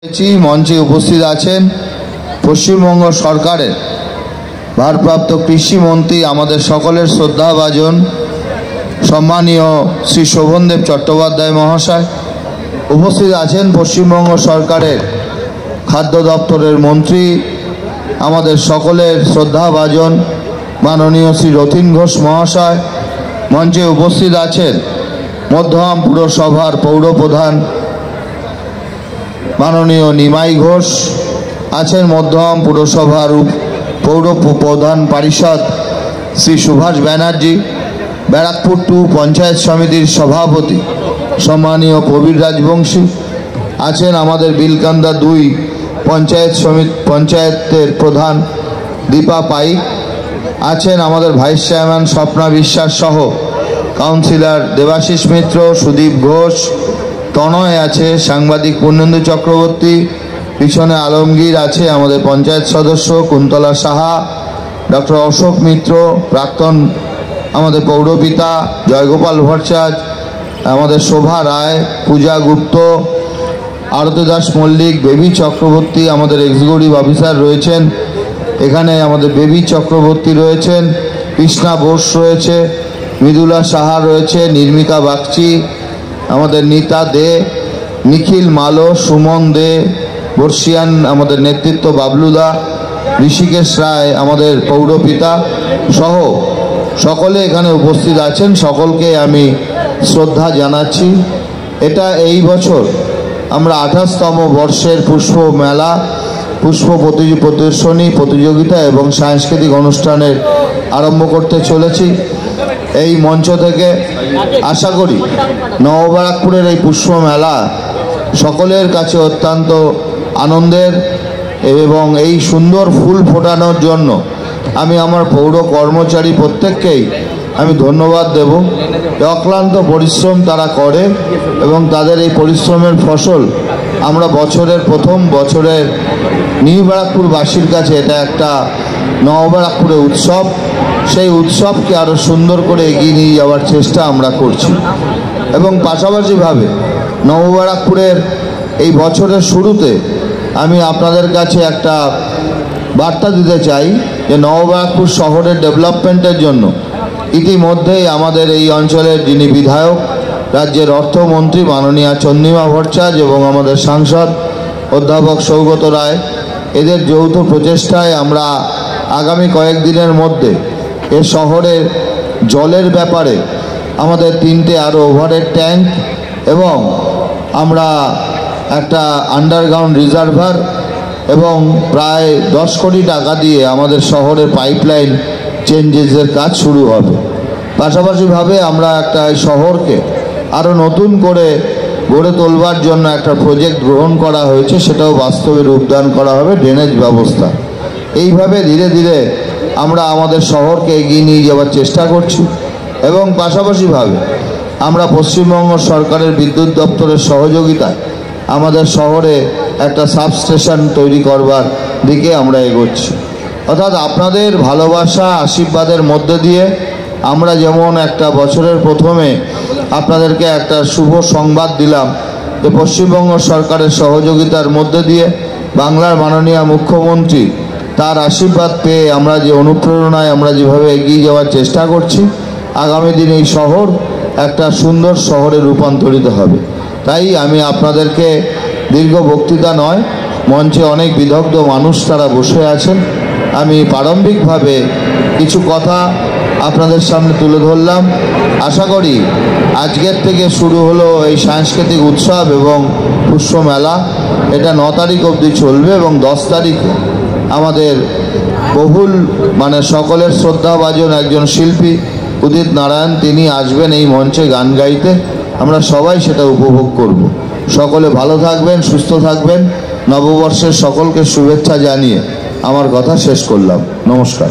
मंचे उपस्थित आছেন পশ্চিমবঙ্গ সরকারের ভারপ্রাপ্ত কৃষি মন্ত্রী আমাদের সকলের শ্রদ্ধাভাজন সম্মানীয় শ্রী শোভনদেব চট্টোপাধ্যায় মহাশয়। উপস্থিত আছেন পশ্চিমবঙ্গ সরকারের খাদ্য দপ্তরের মন্ত্রী আমাদের সকলের শ্রদ্ধাভাজন মাননীয় শ্রী রতিন ঘোষ মহাশয়। মঞ্চে উপস্থিত আছেন মধ্যম পুরসভার পৌরপ্রধান মাননীয় নিমাই ঘোষ, আছেন মধ্যম পুরসভার পৌর প্রধান পরিষদ শ্রী সুভাষ ব্যানার্জি, ব্যারাকপুর 2 পঞ্চায়েত সমিতির সভাপতি সম্মানীয় প্রবীর রাজবংশী, আছেন আমাদের বিলকান্দা 2 পঞ্চায়েতের প্রধান দীপা পাইক, আছেন আমাদের ভাইস চেয়ারম্যান স্বপ্না বিশ্বাস সহ কাউন্সিলর দেবাশিস মিত্র, সুদীপ ঘোষ, তনয় আছে, সাংবাদিক পূর্ণেন্দু চক্রবর্তী, পিছনে আলমগীর আছে, আমাদের পঞ্চায়েত সদস্য কুন্তলা সাহা, ডক্টর অশোক মিত্র, প্রাক্তন আমাদের পৌরপিতা জয়গোপাল ভট্টাচার্য, আমাদের শোভা রায়, পূজা গুপ্ত, আরতি দাস মল্লিক, বেবি চক্রবর্তী, আমাদের এক্সিকিউটিভ অফিসার রয়েছেন এখানে, আমাদের বেবি চক্রবর্তী রয়েছেন, কৃষ্ণা বোস রয়েছে, মৃদুলা সাহা রয়েছে, নির্মিকা বাগচি, আমাদের নীতা দে, নিখিল মালো, সুমন দে, বর্ষিয়ান আমাদের নেতৃত্ব বাবলুদা, ঋষিকেশ রায় আমাদের পৌরপিতা সহ সকলে এখানে উপস্থিত আছেন। সকলকে আমি শ্রদ্ধা জানাচ্ছি। এটা এই বছর আমরা 28তম বর্ষের পুষ্প মেলা, পুষ্প প্রদর্শনী প্রতিযোগিতা এবং সাংস্কৃতিক অনুষ্ঠানের আরম্ভ করতে চলেছি। এই মঞ্চ থেকে আশা করি নববারাকপুরের এই পুষ্প মেলা সকলের কাছে অত্যন্ত আনন্দের এবং এই সুন্দর ফুল ফোটানোর জন্য আমি আমার পৌর কর্মচারী প্রত্যেককেই আমি ধন্যবাদ দেব। অক্লান্ত পরিশ্রম তারা করে এবং তাদের এই পরিশ্রমের ফসল আমরা বছরের প্রথম বছরের নিউ ব্যারাকপুরবাসীর কাছে এটা একটা নববারাকপুরের উৎসব, সেই উৎসবকে আরও সুন্দর করে এগিয়ে নিয়ে যাওয়ার চেষ্টা আমরা করছি। এবং পাশাপাশিভাবে নববারাকপুরের এই বছরের শুরুতে আমি আপনাদের কাছে একটা বার্তা দিতে চাই যে নববারাকপুর শহরের ডেভেলপমেন্টের জন্য ইতিমধ্যেই আমাদের এই অঞ্চলের যিনি বিধায়ক, রাজ্যের অর্থমন্ত্রী মাননীয়া চন্দ্রিমা ভট্টাচার্য এবং আমাদের সাংসদ অধ্যাপক সৌগত রায়, এদের যৌথ প্রচেষ্টায় আমরা আগামী কয়েকদিনের মধ্যে এ শহরের জলের ব্যাপারে আমাদের 3টে আরও ওভারহেড ট্যাঙ্ক এবং আমরা একটা আন্ডারগ্রাউন্ড রিজার্ভার এবং প্রায় 10 কোটি টাকা দিয়ে আমাদের শহরের পাইপলাইন চেঞ্জেসের কাজ শুরু হবে। পাশাপাশিভাবে আমরা একটা শহরকে আরও নতুন করে গড়ে তোলবার জন্য একটা প্রজেক্ট গ্রহণ করা হয়েছে, সেটাও বাস্তবে রূপদান করা হবে, ড্রেনেজ ব্যবস্থা। এইভাবে ধীরে ধীরে আমরা আমাদের শহরকে এগিয়ে নিয়ে যাওয়ার চেষ্টা করছি এবং পাশাপাশিভাবে আমরা পশ্চিমবঙ্গ সরকারের বিদ্যুৎ দপ্তরের সহযোগিতায় আমাদের শহরে একটা সাবস্টেশন তৈরি করবার দিকে আমরা এগোচ্ছি। অর্থাৎ আপনাদের ভালোবাসা আশীর্বাদের মধ্যে দিয়ে আমরা যেমন একটা বছরের প্রথমে আপনাদেরকে একটা শুভ সংবাদ দিলাম যে পশ্চিমবঙ্গ সরকারের সহযোগিতার মধ্যে দিয়ে বাংলার মাননীয় মুখ্যমন্ত্রী তার আশীর্বাদ পেয়ে আমরা যে অনুপ্রেরণায় আমরা যেভাবে এগিয়ে যাওয়ার চেষ্টা করছি, আগামী দিন এই শহর একটা সুন্দর শহরে রূপান্তরিত হবে। তাই আমি আপনাদেরকে দীর্ঘ বক্তৃতা নয়, মঞ্চে অনেক বিদগ্ধ মানুষ তারা বসে আছেন, আমি প্রারম্ভিকভাবে কিছু কথা আপনাদের সামনে তুলে ধরলাম। আশা করি আজকের থেকে শুরু হলো এই সাংস্কৃতিক উৎসব এবং পুষ্প মেলা, এটা 9 তারিখ অবধি চলবে এবং 10 তারিখে আমাদের বহুল সকলের শ্রদ্ধাভাজন একজন শিল্পী উদিত নারায়ণ তিনি আসবেন এই মঞ্চে গান গাইতে, আমরা সবাই সেটা উপভোগ করব। সকলে ভালো থাকবেন, সুস্থ থাকবেন। নববর্ষের সকলকে শুভেচ্ছা জানিয়ে আমার কথা শেষ করলাম। নমস্কার।